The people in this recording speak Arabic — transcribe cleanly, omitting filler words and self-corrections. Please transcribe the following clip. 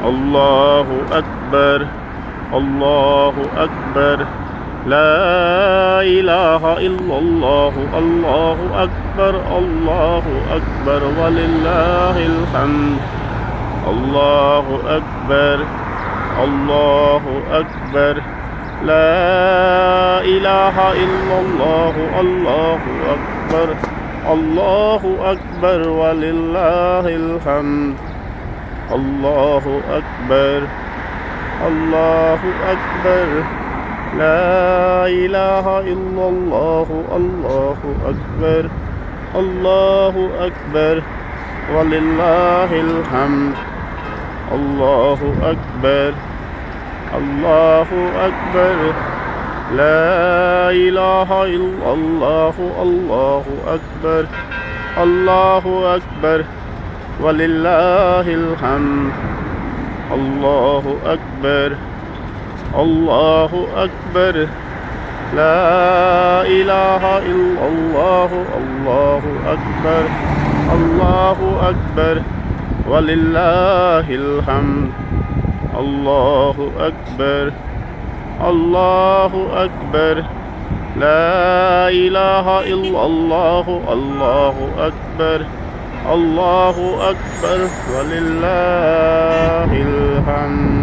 الله أكبر الله أكبر لا إله إلا الله الله أكبر الله أكبر ولله الحمد الله أكبر الله أكبر لا إله إلا الله الله أكبر الله أكبر ولله الحمد الله أكبر الله أكبر لا إله إلا الله الله أكبر الله أكبر ولله الحمد الله أكبر الله أكبر لا إله إلا الله الله أكبر الله أكبر ولله الحمد الله أكبر الله أكبر لا إله إلا الله الله أكبر الله أكبر ولله الحمد الله أكبر الله أكبر لا إله إلا الله الله أكبر الله أكبر ولله الحمد